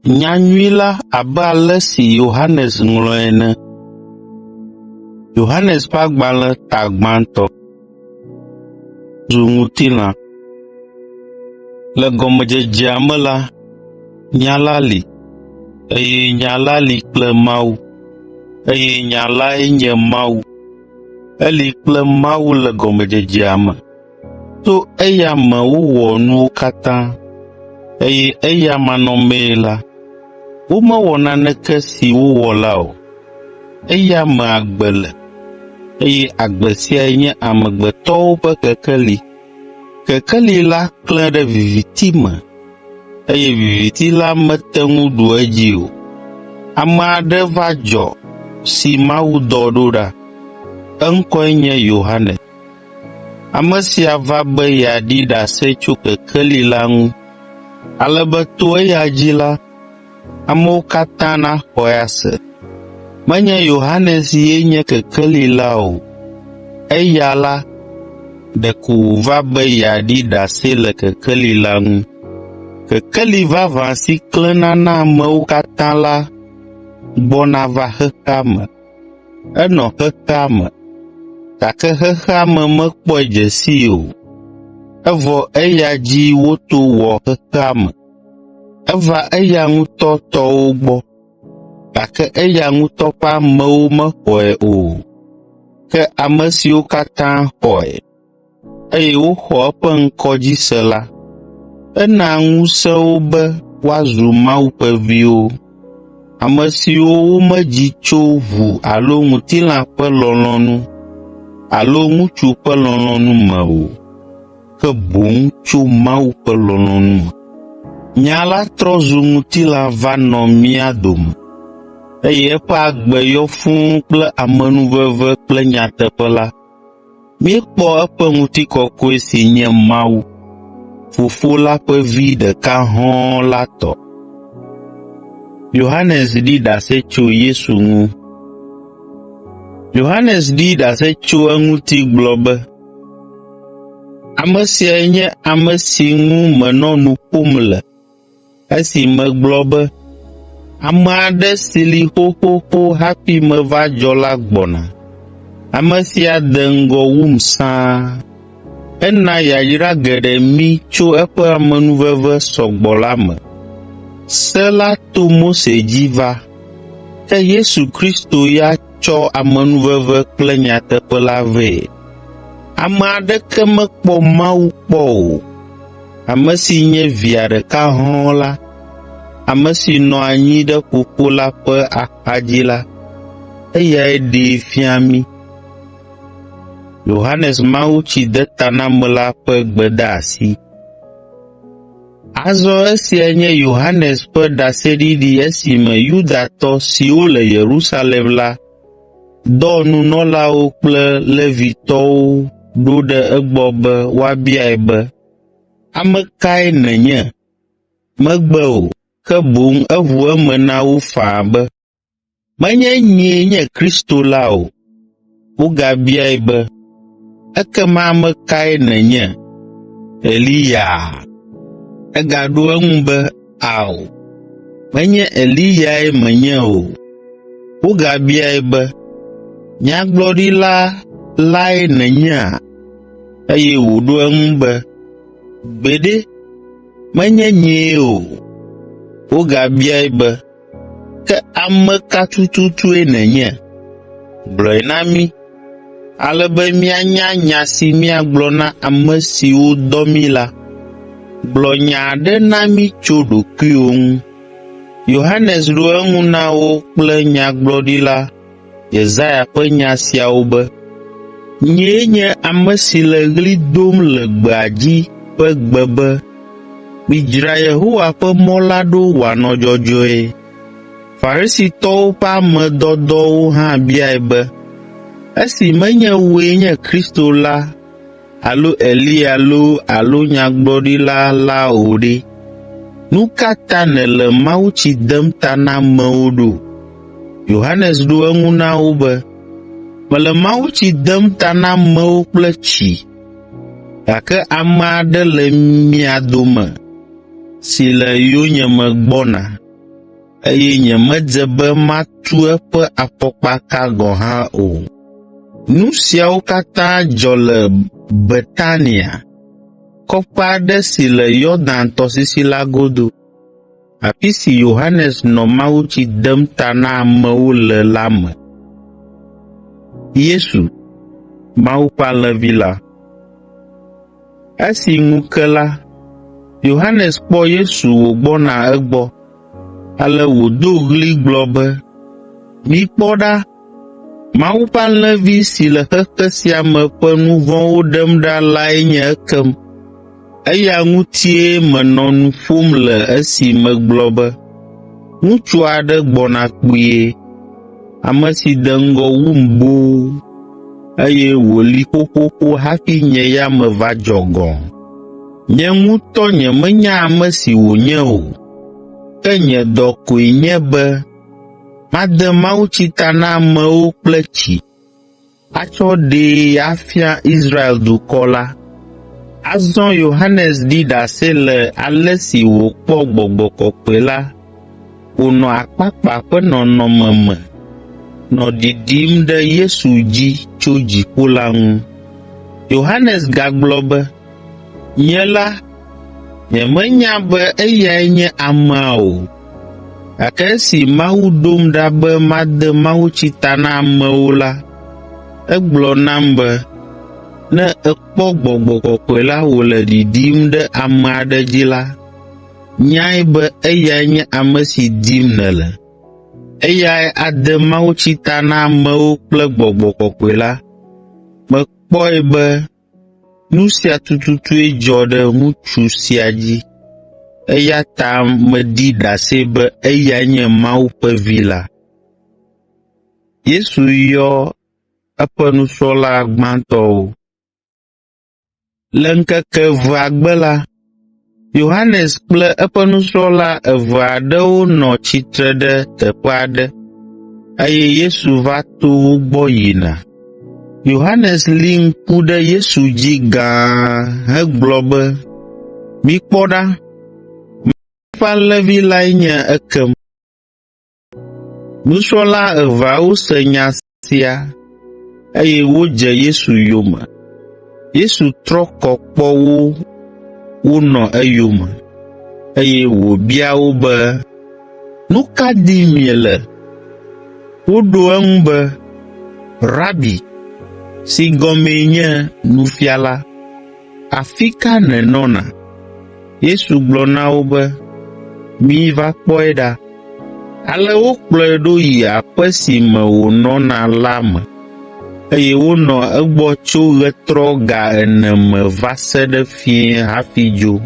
Nyanyui la abe ale si Yohanes ŋlɔe ene. Yohanes ƒe agbalẽ ta gbãtɔ zu ŋutilã. Le gɔmedzedzea me la, nya la li, eye nya la li kple Mawu, eye nya lae nye Mawu. Eli kple Mawu le gɔmedzedzea me. To eya me wowɔ nuwo katã, eye eya manɔmee la, womewɔ naneke si wowɔ la o. Eya me agbe le, eye agbe siae nye amegbetɔwo ƒe kekeli. Kekeli la klẽ ɖe viviti me, eye viviti la mete ŋu ɖu edzi o. Ame aɖe va dzɔ si Mawu dɔ ɖo ɖa. Eŋkɔe nye Yohanes. Ame sia va be yeaɖi ɖase tso kekeli la ŋu, ale be to eya dzi la, amewo katã naxɔe ase. Menye Yohanes ye nye kekeli la o. Eya la, ɖeko wòva be yeaɖi ɖase le kekeli la ŋu. Kekeli vavã si klẽna na amewo katã la gbɔna va xexea me. Enɔ xexea me, gake xexea me mekpɔe dze sii o, evɔ eya dzi woto wɔ xexea me. Eva eya ŋutɔ tɔwo gbɔ, gake eya ŋutɔ ƒe amewo mexɔe o. Ke ame siwo katã xɔe, eye woxɔ eƒe ŋkɔ dzi se la, ena ŋusẽ wo be woazu Mawu ƒe viwo, ame siwo womedzi tso ʋu alo ŋutilã ƒe lɔlɔ̃nu alo ŋutsu ƒe lɔlɔ̃nu me o, ke boŋ tso Mawu ƒe lɔlɔ̃nu me. Nya la trɔ zu ŋutilã va nɔ mía dome, eye eƒe agbe yɔ fũu kple amenuveve kple nyateƒe la. Míekpɔ eƒe ŋutikɔkɔe si nye Mawu, Fofo la ƒe Vi ɖeka hɔ̃ la tɔ. Yohanes ɖi ɖase tso Yesu ŋu. Yohanes ɖi ɖase tso eŋuti gblɔ be, ame siae nye ame si ŋu menɔ nu ƒom le esi megblɔ be, ame aɖe si li xoxoxo hafi meva dzɔ la gbɔna. Ame sia de ŋgɔ wum sãa. Ena yayra geɖe mí tso eƒe amenuveve sɔgbɔ la me. Se la to Mose dzi va, ke Yesu Kristo ya tsɔ amenuveve kple nyateƒe la vɛ. Ame aɖeke mekpɔ Mawu kpɔ o. Ame si nye Via ɖeka hɔ̃ la, ame si nɔ anyi ɖe Fofo la ƒe axadzi la, eyae ɖee fia mí. Yohanes Mawutsidetanamela ƒe gbedeasi. Azɔ esia nye Yohanes ƒe ɖaseɖiɖi esime Yudatɔ siwo le Yerusalem la dɔ nunɔlawo kple Levitɔwo ɖo ɖe egbɔ be woabiae be, ame kae nènye? Megbe o, ke boŋ eʋu eme na wo faa be, menye nyee nye Kristo la o. Wogabiae be, ekema ame kae nènye? Eliya. Egaɖo eŋu be, ao, menye Eliyae menye o. Wogabiae be, nyagblɔɖila lae nènyea? Eye wòɖo eŋu be, gbeɖe, menye nyee o. Wogabiae be, ke ame ka tututue nènye? Gblɔe na mí, ale be míanya nya si míagblɔ na ame siwo dɔ mí la. Gblɔ nya aɖe na mí tso ɖokuiwò ŋu. Yohanes ɖo eŋu na wo kple nyagblɔɖila Yesaya ƒe nya siawo be, nyee nye ame si le ɣli dom le gbea dzi ƒe gbe be, midzra Yehowa ƒe mɔ la ɖo wòanɔ dzɔdzɔe. Farisitɔwo ƒe ame dɔdɔwo hã biae be, esi menye wòe nye Kristo la, alo Eliya alo nyagblɔɖila la o ɖe, nu ka ta nèle mawutsi dem ta na amewo ɖo? Yohanes ɖo eŋu na wo be, mele mawutsi dem ta na amewo kple tsi, gake ame aɖe le mia dome si le yonyeme gbɔna, eye nyemedze be matu eƒe afɔkpaka gɔ̃ hã o. Nu siawo katã dzɔ le Betania, kɔƒe aɖe si le Yɔdan tɔsisi la godo, afi si Yohanes nɔ mawutsi dem ta na amewo le la me. Yesu, Mawu ƒe alẽvi la. Esi ŋu ke la, Yohanes kpɔ Yesu wògbɔna egbɔ, ale wòdo ɣli gblɔ be, mikpɔ ɖa, Mawu ƒe alẽvi si le xexe sia me ƒe nu vɔ̃wo ɖem ɖa lae nye ekem. Eya ŋutie menɔ nu ƒom le esi megblɔ be, ŋutsu aɖe gbɔna kpuie, ame si de ŋgɔ wum boo, eye wòli xoxoxo hafi nye ya meva dzɔ gɔ̃. Nye ŋutɔ nyemenya ame si wònye o, ke nye dɔ koe nye be made mawutsi ta na amewo kple tsi, atsɔ ɖee afia Israel dukɔ la. Azɔ Yohanes ɖi ɖase le ale si wòkpɔ Gbɔgbɔ Kɔkɔe la, wònɔ akpakpa ƒe nɔnɔme me, nɔ ɖiɖim ɖe Yesu dzi tso dziƒo la ŋu. Yohanes gagblɔ be, nye la, nyemenya be eyae nye amea o, gake esi Mawu ɖom ɖa be made mawutsi ta na amewo la, egblɔ nam be, ne ekpɔ Gbɔgbɔ Kɔkɔe la wòle ɖiɖim ɖe ame aɖe dzi la, nyae be eyae nye ame si dim nèle. Eyae ade mawutsi ta na amewo kple Gbɔgbɔ Kɔkɔe la. Mekpɔe be nu sia tututue dzɔ ɖe ŋutsu sia dzi, eya ta meɖi ɖase be eyae nye Mawu ƒe Vi la. Yesu yɔ eƒe nusrɔ̃la gbãtɔwo. Le ŋkeke evea gbe la, Yohanes kple eƒe nusrɔ̃la eve aɖewo nɔ tsitre ɖe teƒe aɖe, eye Yesu va to wo gbɔ yina. Yohanes li ŋku ɖe Yesu dzi gãa hegblɔ be, mikpɔ ɖa, Mawu ƒe alẽvi lae nye ekem. Nusrɔ̃la eveawo se nya sia, eye wodze Yesu yome. Yesu trɔ kɔ kpɔ wo wonɔ eyome, eye wòbia wo be, nu ka dim miele? Woɖo eŋu be, Rabi, si gɔmee nye nufiala, afi ka nènɔna? Yesu gblɔ na wo be, miva kpɔe ɖa. Ale wokplɔe ɖo yi aƒe si me wònɔna la me, eye wonɔ egbɔ tso ɣetrɔ ga 4 me va se ɖe fiẽ hafi dzo.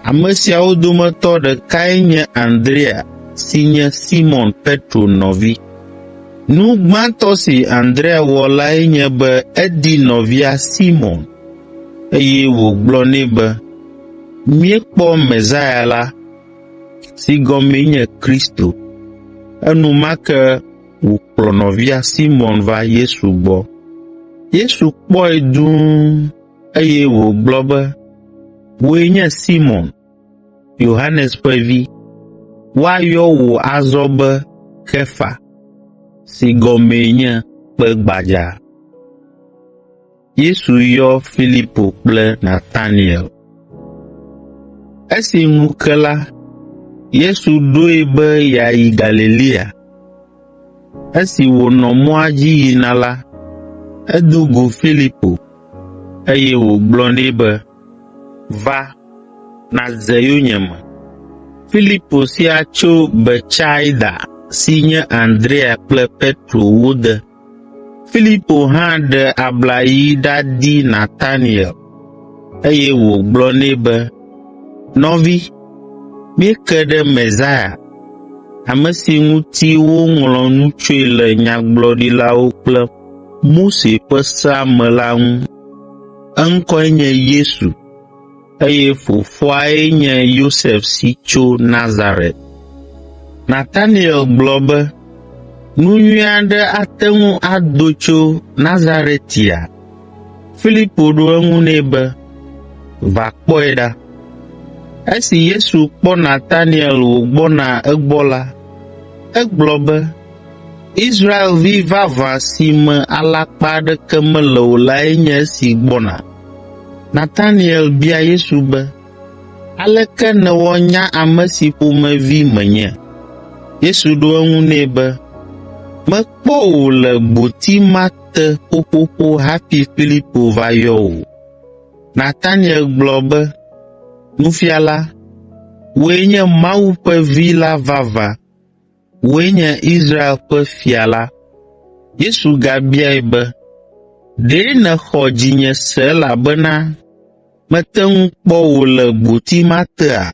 Ame siawo dometɔ ɖekae nye Andrea si nye Simon Petro nɔvi. Nu gbãtɔ si Andrea wɔ lae nye be eɖi nɔvia Simon, eye wògblɔ nɛ be, míekpɔ Mesia la, si gɔmee nye Kristo. Enumake wòkplɔ nɔvia Simon va Yesu gbɔ. Yesu kpɔe dũu, eye wògblɔ be, wòe nye Simon, Yohanes ƒe vi, woayɔ wò azɔ be Kefa, si gɔmee nye kpe gbadza. Yesu yɔ Filipo kple Nataniel. Esi ŋu ke la, Yesu ɖoe be yeayi Galilea. Esi wònɔ mɔa dzi yina la, edo go Filipo, eye wògblɔ nɛ be, va, nàdze yonyeme. Filipo sia tso Betsaida si nye Andrea kple Petro wode. Filipo hã ɖe abla yi ɖaɖi Nataniel, eye wògblɔ nɛ be, nɔvi, míeke ɖe Mesia, ame si ŋuti woŋlɔ nu tsoe le nyagblɔɖilawo kple Mose ƒe sea me la ŋu. Eŋkɔe nye Yesu, eye fofoae nye Yosef si tso Nazaret. Nataniel gblɔ be, nu nyui aɖe ate ŋu ado tso Nazaretia? Filipo ɖo eŋu nɛ be, va kpɔe ɖa. Esi Yesu kpɔ Nataniel wògbɔna egbɔ la, egblɔ be, Israelvi vavã si me alakpa aɖeke mele o lae nye esi gbɔna. Nataniel bia Yesu be, aleke nèwɔ nya ame si ƒomevi menye? Yesu ɖo eŋu nɛ be, mekpɔ wò le gboti ma te ƒoƒoƒo hafi Filipo va yɔ wò. Nataniel gblɔ be, Nufiala, wòe nye Mawu ƒe Vi la vavã, wòe nye Israel ƒe fia la. Yesu gabiae be, ɖe nèxɔ dzinye se elabena mete ŋu kpɔ wò le gboti ma tea?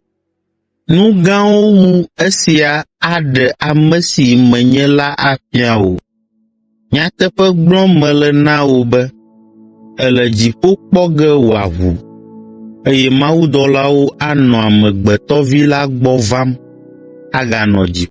Nu gãwo wu esia aɖe ame si menye la afia wò. Nyateƒe gblɔm mele na wò be, ele dziƒo kpɔ ge wòaʋu, eye mawudɔlawo anɔ Amegbetɔ Vi la gbɔ vam aganɔ dziƒo.